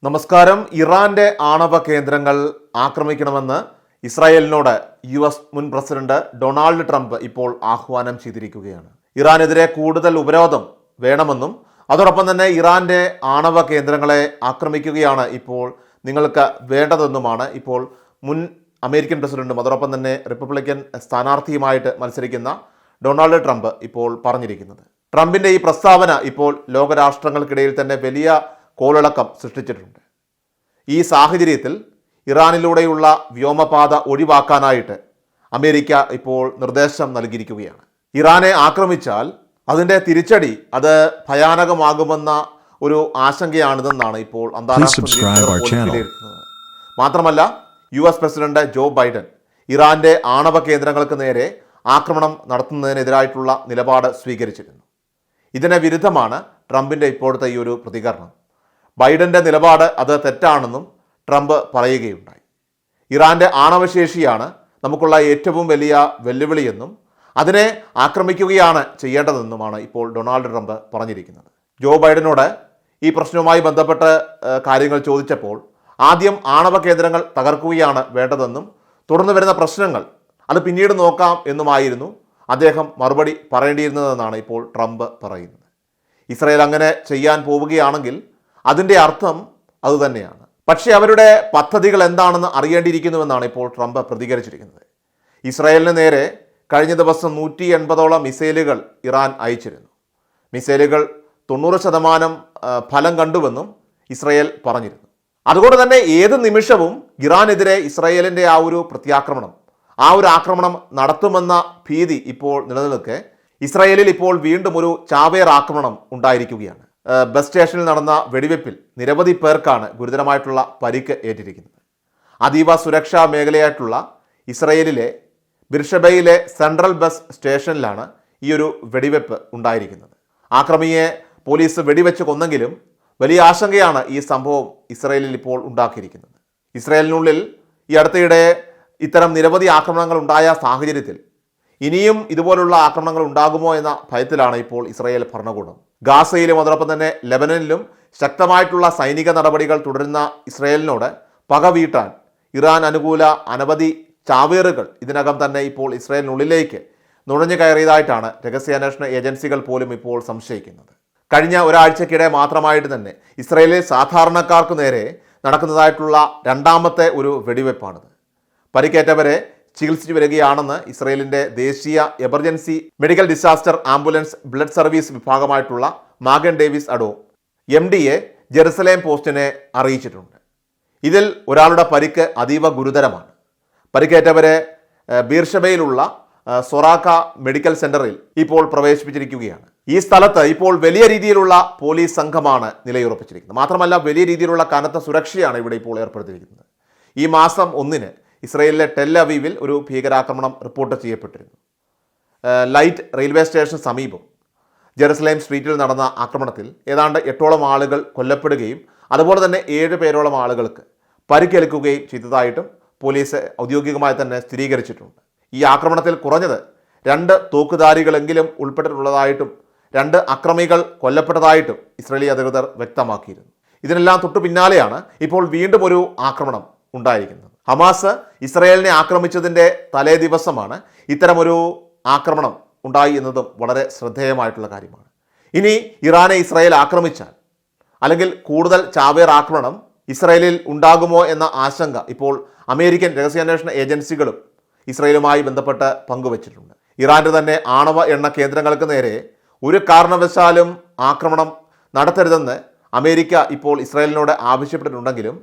നമസ്കാരം. ഇറാന്റെ ആണവ കേന്ദ്രങ്ങൾ ആക്രമിക്കണമെന്ന് ഇസ്രായേലിനോട് US മുൻ പ്രസിഡന്റ് ഡൊണാൾഡ് ട്രംപ് ഇപ്പോൾ ആഹ്വാനം ചെയ്തിരിക്കുകയാണ്. ഇറാനെതിരെ കൂടുതൽ ഉപരോധം വേണമെന്നും അതോടൊപ്പം തന്നെ ഇറാന്റെ ആണവ കേന്ദ്രങ്ങളെ ആക്രമിക്കുകയാണ് ഇപ്പോൾ നിങ്ങൾക്ക് വേണ്ടതെന്നുമാണ് ഇപ്പോൾ മുൻ അമേരിക്കൻ പ്രസിഡന്റും അതോടൊപ്പം തന്നെ റിപ്പബ്ലിക്കൻ സ്ഥാനാർത്ഥിയുമായിട്ട് മത്സരിക്കുന്ന ഡൊണാൾഡ് ട്രംപ് ഇപ്പോൾ പറഞ്ഞിരിക്കുന്നത്. ട്രംപിന്റെ ഈ പ്രസ്താവന ഇപ്പോൾ ലോകരാഷ്ട്രങ്ങൾക്കിടയിൽ തന്നെ വലിയ കോളിളക്കം സൃഷ്ടിച്ചിട്ടുണ്ട്. ഈ സാഹചര്യത്തിൽ ഇറാനിലൂടെയുള്ള വ്യോമപാത ഒഴിവാക്കാനായിട്ട് അമേരിക്ക ഇപ്പോൾ നിർദ്ദേശം നൽകിയിരിക്കുകയാണ്. ഇറാനെ ആക്രമിച്ചാൽ അതിൻ്റെ തിരിച്ചടി അത് ഭയാനകമാകുമെന്ന ഒരു ആശങ്കയാണിതെന്നാണ് ഇപ്പോൾ അന്താരാഷ്ട്ര വിലയിരുത്തുന്നത്. മാത്രമല്ല US പ്രസിഡന്റ് ജോ ബൈഡൻ ഇറാന്റെ ആണവ കേന്ദ്രങ്ങൾക്ക് നേരെ ആക്രമണം നടത്തുന്നതിനെതിരായിട്ടുള്ള നിലപാട് സ്വീകരിച്ചിരുന്നു. ഇതിന് വിരുദ്ധമാണ് ട്രംപിൻ്റെ ഇപ്പോഴത്തെ ഈ ഒരു പ്രതികരണം. ബൈഡന്റെ നിലപാട് അത് തെറ്റാണെന്നും ട്രംപ് പറയുകയുണ്ടായി. ഇറാന്റെ ആണവശേഷിയാണ് നമുക്കുള്ള ഏറ്റവും വലിയ വെല്ലുവിളിയെന്നും അതിനെ ആക്രമിക്കുകയാണ് ചെയ്യേണ്ടതെന്നുമാണ് ഇപ്പോൾ ഡൊണാൾഡ് ട്രംപ് പറഞ്ഞിരിക്കുന്നത്. ജോ ബൈഡനോട് ഈ പ്രശ്നവുമായി ബന്ധപ്പെട്ട് കാര്യങ്ങൾ ചോദിച്ചപ്പോൾ ആദ്യം ആണവ കേന്ദ്രങ്ങൾ തകർക്കുകയാണ് വേണ്ടതെന്നും തുടർന്ന് വരുന്ന പ്രശ്നങ്ങൾ അത് പിന്നീട് നോക്കാം എന്നുമായിരുന്നു അദ്ദേഹം മറുപടി പറയേണ്ടിയിരുന്നതെന്നാണ് ഇപ്പോൾ ട്രംപ് പറയുന്നത്. ഇസ്രായേൽ അങ്ങനെ ചെയ്യാൻ പോവുകയാണെങ്കിൽ അതിൻ്റെ അർത്ഥം അതുതന്നെയാണ്. പക്ഷേ അവരുടെ പദ്ധതികൾ എന്താണെന്ന് അറിയേണ്ടിയിരിക്കുന്നുവെന്നാണ് ഇപ്പോൾ ട്രംപ് പ്രതികരിച്ചിരിക്കുന്നത്. ഇസ്രായേലിന് നേരെ കഴിഞ്ഞ ദിവസം 180ഓളം മിസൈലുകൾ ഇറാൻ അയച്ചിരുന്നു. മിസൈലുകൾ 90% ഫലം കണ്ടുവെന്നും ഇസ്രായേൽ പറഞ്ഞിരുന്നു. അതുകൊണ്ട് തന്നെ ഏത് നിമിഷവും ഇറാനെതിരെ ഇസ്രായേലിൻ്റെ ആ ഒരു പ്രത്യാക്രമണം ആക്രമണം നടത്തുമെന്ന ഭീതി ഇപ്പോൾ നിലനിൽക്കെ ഇസ്രായേലിൽ ഇപ്പോൾ വീണ്ടും ഒരു ചാവേർ ആക്രമണം ഉണ്ടായിരിക്കുകയാണ്. ബസ് സ്റ്റേഷനിൽ നടന്ന വെടിവെപ്പിൽ നിരവധി പേർക്കാണ് ഗുരുതരമായിട്ടുള്ള പരിക്ക് ഏറ്റിരിക്കുന്നത്. അതീവ സുരക്ഷാ മേഖലയായിട്ടുള്ള ഇസ്രായേലിലെ ബിർഷബയിലെ സെൻട്രൽ ബസ് സ്റ്റേഷനിലാണ് ഈ ഒരു വെടിവെപ്പ് ഉണ്ടായിരിക്കുന്നത്. ആക്രമിയെ പോലീസ് വെടിവെച്ച് കൊന്നെങ്കിലും വലിയ ആശങ്കയാണ് ഈ സംഭവം ഇസ്രായേലിൽ ഇപ്പോൾ ഉണ്ടാക്കിയിരിക്കുന്നത്. ഇസ്രായേലിനുള്ളിൽ ഈ അടുത്തിടെ ഇത്തരം നിരവധി ആക്രമണങ്ങൾ ഉണ്ടായ സാഹചര്യത്തിൽ ഇനിയും ഇതുപോലുള്ള ആക്രമണങ്ങൾ ഉണ്ടാകുമോ എന്ന ഭയത്തിലാണ് ഇപ്പോൾ ഇസ്രായേൽ ഭരണകൂടം. ഗാസയിലും അതോടൊപ്പം തന്നെ ലെബനനിലും ശക്തമായിട്ടുള്ള സൈനിക നടപടികൾ തുടരുന്ന ഇസ്രായേലിനോട് പക വീട്ടാൻ ഇറാൻ അനുകൂല അനവധി ചാവേറുകൾ ഇതിനകം തന്നെ ഇപ്പോൾ ഇസ്രായേലിനുള്ളിലേക്ക് നുഴഞ്ഞു കയറിയതായിട്ടാണ് രഹസ്യാന്വേഷണ ഏജൻസികൾ പോലും ഇപ്പോൾ സംശയിക്കുന്നത്. കഴിഞ്ഞ ഒരാഴ്ചക്കിടെ മാത്രമായിട്ട് തന്നെ ഇസ്രായേലിൽ സാധാരണക്കാർക്ക് നേരെ നടക്കുന്നതായിട്ടുള്ള രണ്ടാമത്തെ ഒരു വെടിവെപ്പാണിത്. പരിക്കേറ്റവരെ ചികിത്സിച്ചു വരികയാണെന്ന് ഇസ്രായേലിൻ്റെ ദേശീയ emergency medical disaster ambulance blood service വിഭാഗമായിട്ടുള്ള Magen David Adom MDA Jerusalem പോസ്റ്റിനെ അറിയിച്ചിട്ടുണ്ട്. ഇതിൽ ഒരാളുടെ പരിക്ക് അതീവ ഗുരുതരമാണ്. പരിക്കേറ്റവരെ ബീർഷബയിലുള്ള സൊറാക്ക മെഡിക്കൽ സെന്ററിൽ ഇപ്പോൾ പ്രവേശിപ്പിച്ചിരിക്കുകയാണ്. ഈ സ്ഥലത്ത് ഇപ്പോൾ വലിയ രീതിയിലുള്ള പോലീസ് സംഘമാണ് നിലയുറപ്പിച്ചിരിക്കുന്നത്. മാത്രമല്ല വലിയ രീതിയിലുള്ള കനത്ത സുരക്ഷയാണ് ഇവിടെ ഇപ്പോൾ ഏർപ്പെടുത്തിയിരിക്കുന്നത്. ഈ മാസം 1 ഇസ്രായേലിലെ ടെൽ അവീവിൽ ഒരു ഭീകരാക്രമണം റിപ്പോർട്ട് ചെയ്യപ്പെട്ടിരുന്നു. ലൈറ്റ് റെയിൽവേ സ്റ്റേഷന് സമീപം ജെറുസലേം സ്ട്രീറ്റിൽ നടന്ന ആക്രമണത്തിൽ ഏതാണ്ട് 8ഓളം ആളുകൾ കൊല്ലപ്പെടുകയും അതുപോലെ തന്നെ 7 പേരോളം ആളുകൾക്ക് പരിക്കേൽക്കുകയും ചെയ്തതായിട്ടും പോലീസ് ഔദ്യോഗികമായി തന്നെ സ്ഥിരീകരിച്ചിട്ടുണ്ട്. ഈ ആക്രമണത്തിൽ കുറഞ്ഞത് 2 തോക്കുധാരികളെങ്കിലും ഉൾപ്പെട്ടിട്ടുള്ളതായിട്ടും 2 അക്രമികൾ കൊല്ലപ്പെട്ടതായിട്ടും ഇസ്രായേലി അധികൃതർ വ്യക്തമാക്കിയിരുന്നു. ഇതിനെല്ലാം തൊട്ടു പിന്നാലെയാണ് ഇപ്പോൾ വീണ്ടും ഒരു ആക്രമണം ഉണ്ടായിരിക്കുന്നത്. ഹമാസ് ഇസ്രായേലിനെ ആക്രമിച്ചതിൻ്റെ തലേ ദിവസമാണ് ഇത്തരമൊരു ആക്രമണം ഉണ്ടായി എന്നതും വളരെ ശ്രദ്ധേയമായിട്ടുള്ള കാര്യമാണ്. ഇനി ഇറാനെ ഇസ്രായേൽ ആക്രമിച്ചാൽ അല്ലെങ്കിൽ കൂടുതൽ ചാവേർ ആക്രമണം ഇസ്രായേലിൽ ഉണ്ടാകുമോ എന്ന ആശങ്ക ഇപ്പോൾ അമേരിക്കൻ രഹസ്യാന്വേഷണ ഏജൻസികളും ഇസ്രായേലുമായി ബന്ധപ്പെട്ട് പങ്കുവച്ചിട്ടുണ്ട്. ഇറാന്റെ തന്നെ ആണവ എണ്ണ കേന്ദ്രങ്ങൾക്ക് നേരെ ഒരു കാരണവശാലും ആക്രമണം നടത്തരുതെന്ന് അമേരിക്ക ഇപ്പോൾ ഇസ്രായേലിനോട് ആവശ്യപ്പെട്ടിട്ടുണ്ടെങ്കിലും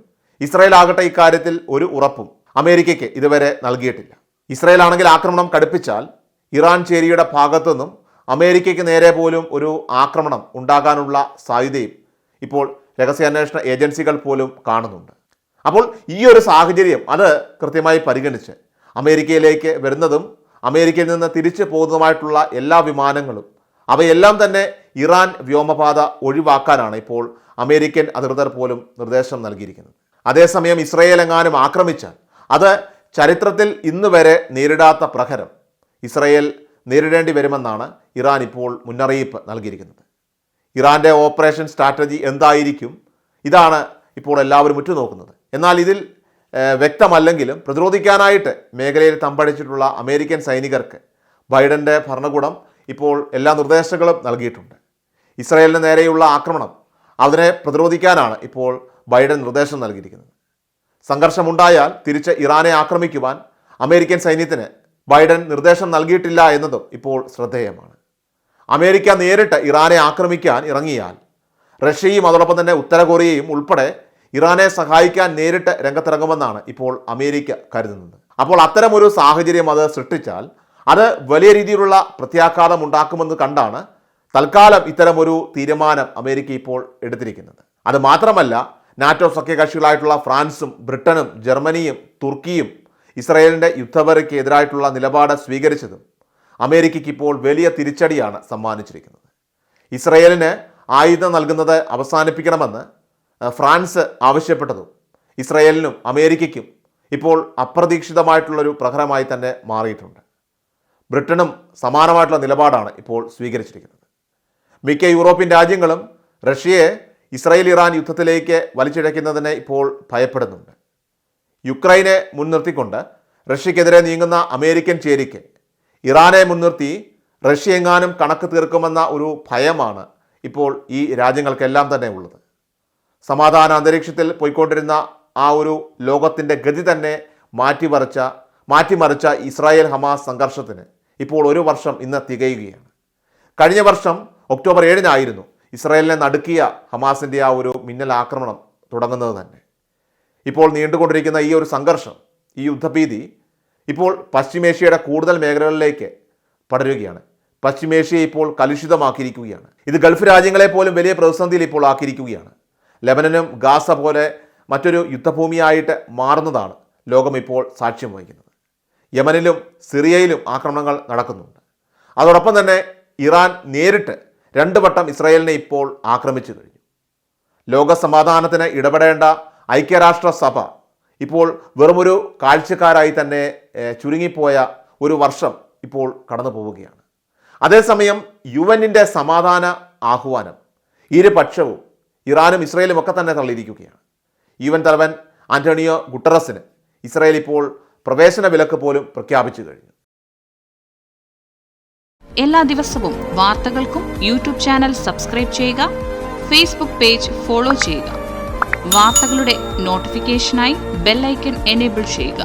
ഇസ്രായേൽ ആകട്ടെ ഇക്കാര്യത്തിൽ ഒരു ഉറപ്പും അമേരിക്കയ്ക്ക് ഇതുവരെ നൽകിയിട്ടില്ല. ഇസ്രായേൽ ആണെങ്കിൽ ആക്രമണം കടുപ്പിച്ചാൽ ഇറാൻ ചേരിയുടെ ഭാഗത്തുനിന്നും അമേരിക്കയ്ക്ക് നേരെ പോലും ഒരു ആക്രമണം ഉണ്ടാകാനുള്ള സാധ്യതയും ഇപ്പോൾ രഹസ്യാന്വേഷണ ഏജൻസികൾ പോലും കാണുന്നുണ്ട്. അപ്പോൾ ഈ ഒരു സാഹചര്യം അത് കൃത്യമായി പരിഗണിച്ച് അമേരിക്കയിലേക്ക് വരുന്നതും അമേരിക്കയിൽ നിന്ന് തിരിച്ചു പോകുന്നതുമായിട്ടുള്ള എല്ലാ വിമാനങ്ങളും അവയെല്ലാം തന്നെ ഇറാൻ വ്യോമപാത ഒഴിവാക്കാനാണ് ഇപ്പോൾ അമേരിക്കൻ അധികൃതർ പോലും നിർദ്ദേശം നൽകിയിരിക്കുന്നത്. അതേസമയം ഇസ്രായേൽ എങ്ങാനും ആക്രമിച്ചാൽ അത് ചരിത്രത്തിൽ ഇന്ന് വരെ നേരിടാത്ത പ്രഹരം ഇസ്രായേൽ നേരിടേണ്ടി വരുമെന്നാണ് ഇറാൻ ഇപ്പോൾ മുന്നറിയിപ്പ് നൽകിയിരിക്കുന്നത്. ഇറാൻ്റെ ഓപ്പറേഷൻ സ്ട്രാറ്റജി എന്തായിരിക്കും? ഇതാണ് ഇപ്പോൾ എല്ലാവരും ഉറ്റുനോക്കുന്നത്. എന്നാൽ ഇതിൽ വ്യക്തമല്ലെങ്കിലും പ്രതിരോധിക്കാനായിട്ട് മേഖലയിൽ തമ്പടിച്ചിട്ടുള്ള അമേരിക്കൻ സൈനികർക്ക് ബൈഡൻ്റെ ഭരണകൂടം ഇപ്പോൾ എല്ലാ നിർദ്ദേശങ്ങളും നൽകിയിട്ടുണ്ട്. ഇസ്രായേലിന് നേരെയുള്ള ആക്രമണം അതിനെ പ്രതിരോധിക്കാനാണ് ഇപ്പോൾ ബൈഡൻ നിർദ്ദേശം നൽകിയിരിക്കുന്നത്. സംഘർഷമുണ്ടായാൽ തിരിച്ച് ഇറാനെ ആക്രമിക്കുവാൻ അമേരിക്കൻ സൈന്യത്തിന് ബൈഡൻ നിർദ്ദേശം നൽകിയിട്ടില്ല എന്നതും ഇപ്പോൾ ശ്രദ്ധേയമാണ്. അമേരിക്ക നേരിട്ട് ഇറാനെ ആക്രമിക്കാൻ ഇറങ്ങിയാൽ റഷ്യയും അതോടൊപ്പം തന്നെ ഉത്തര കൊറിയയും ഉൾപ്പെടെ ഇറാനെ സഹായിക്കാൻ നേരിട്ട് രംഗത്തിറങ്ങുമെന്നാണ് ഇപ്പോൾ അമേരിക്ക കരുതുന്നത്. അപ്പോൾ അത്തരമൊരു സാഹചര്യം അത് സൃഷ്ടിച്ചാൽ അത് വലിയ രീതിയിലുള്ള പ്രത്യാഘാതം ഉണ്ടാക്കുമെന്ന് കണ്ടാണ് തൽക്കാലം ഇത്തരമൊരു തീരുമാനം അമേരിക്ക ഇപ്പോൾ എടുത്തിരിക്കുന്നത്. അത് മാത്രമല്ല, നാറ്റോ സഖ്യകക്ഷികളായിട്ടുള്ള ഫ്രാൻസും ബ്രിട്ടനും ജർമ്മനിയും തുർക്കിയും ഇസ്രായേലിൻ്റെ യുദ്ധവരയ്ക്ക് എതിരായിട്ടുള്ള നിലപാട് സ്വീകരിച്ചതും അമേരിക്കയ്ക്ക് ഇപ്പോൾ വലിയ തിരിച്ചടിയാണ് സമ്മാനിച്ചിരിക്കുന്നത്. ഇസ്രായേലിന് ആയുധം നൽകുന്നത് അവസാനിപ്പിക്കണമെന്ന് ഫ്രാൻസ് ആവശ്യപ്പെട്ടതും ഇസ്രായേലിനും അമേരിക്കയ്ക്കും ഇപ്പോൾ അപ്രതീക്ഷിതമായിട്ടുള്ളൊരു പ്രഹരമായി തന്നെ മാറിയിട്ടുണ്ട്. ബ്രിട്ടനും സമാനമായിട്ടുള്ള നിലപാടാണ് ഇപ്പോൾ സ്വീകരിച്ചിരിക്കുന്നത്. മിക്ക യൂറോപ്യൻ രാജ്യങ്ങളും റഷ്യയെ ഇസ്രായേൽ ഇറാൻ യുദ്ധത്തിലേക്ക് വലിച്ചിഴയ്ക്കുന്നതിനെ ഇപ്പോൾ ഭയപ്പെടുന്നുണ്ട്. യുക്രൈനെ മുൻനിർത്തിക്കൊണ്ട് റഷ്യക്കെതിരെ നീങ്ങുന്ന അമേരിക്കൻ ചേരിക്ക് ഇറാനെ മുൻനിർത്തി റഷ്യ എങ്ങാനും കണക്ക് തീർക്കുമെന്ന ഒരു ഭയമാണ് ഇപ്പോൾ ഈ രാജ്യങ്ങൾക്കെല്ലാം തന്നെ ഉള്ളത്. സമാധാന അന്തരീക്ഷത്തിൽ പോയിക്കൊണ്ടിരുന്ന ആ ഒരു ലോകത്തിൻ്റെ ഗതി തന്നെ മാറ്റിമറിച്ച ഇസ്രായേൽ ഹമാസ് സംഘർഷത്തിന് ഇപ്പോൾ ഒരു വർഷം ഇന്ന് തികയുകയാണ്. കഴിഞ്ഞ വർഷം ഒക്ടോബർ 7-നായിരുന്നു ഇസ്രായേലിനെ നടുക്കിയ ഹമാസിൻ്റെ ആ ഒരു മിന്നൽ ആക്രമണം തുടങ്ങുന്നത് തന്നെ. ഇപ്പോൾ നീണ്ടുകൊണ്ടിരിക്കുന്ന ഈ ഒരു സംഘർഷം, ഈ യുദ്ധഭീതി ഇപ്പോൾ പശ്ചിമേഷ്യയുടെ കൂടുതൽ മേഖലകളിലേക്ക് പടരുകയാണ്. പശ്ചിമേഷ്യയെ ഇപ്പോൾ കലുഷിതമാക്കിയിരിക്കുകയാണ്. ഇത് ഗൾഫ് രാജ്യങ്ങളെ പോലും വലിയ പ്രതിസന്ധിയിൽ ഇപ്പോൾ ആക്കിയിരിക്കുകയാണ്. ലെബനനും ഗാസ പോലെ മറ്റൊരു യുദ്ധഭൂമിയായിട്ട് മാറുന്നതാണ് ലോകം ഇപ്പോൾ സാക്ഷ്യം വഹിക്കുന്നത്. യമനിലും സിറിയയിലും ആക്രമണങ്ങൾ നടക്കുന്നുണ്ട്. അതോടൊപ്പം തന്നെ ഇറാൻ നേരിട്ട് 2 വട്ടം ഇസ്രായേലിനെ ഇപ്പോൾ ആക്രമിച്ചു കഴിഞ്ഞു. ലോക സമാധാനത്തിന് ഇടപെടേണ്ട ഐക്യരാഷ്ട്രസഭ ഇപ്പോൾ വെറുമൊരു കാഴ്ചക്കാരായി തന്നെ ചുരുങ്ങിപ്പോയ ഒരു വർഷം ഇപ്പോൾ കടന്നു പോവുകയാണ്. അതേസമയം UN-ൻ്റെ സമാധാന ആഹ്വാനം ഇരുപക്ഷവും ഇറാനും ഇസ്രായേലും ഒക്കെ തന്നെ തള്ളിയിരിക്കുകയാണ്. UN തലവൻ ആന്റണിയോ ഗുട്ടറസിന് ഇസ്രായേൽ ഇപ്പോൾ പ്രവേശന വിലക്ക് പോലും പ്രഖ്യാപിച്ചു കഴിഞ്ഞു. എല്ലാ ദിവസവും വാർത്തകൾക്കും യൂട്യൂബ് ചാനൽ സബ്സ്ക്രൈബ് ചെയ്യുക, ഫേസ്ബുക്ക് പേജ് ഫോളോ ചെയ്യുക. വാർത്തകളുടെ നോട്ടിഫിക്കേഷനായി ബെൽ ഐക്കൺ എനേബിൾ ചെയ്യുക.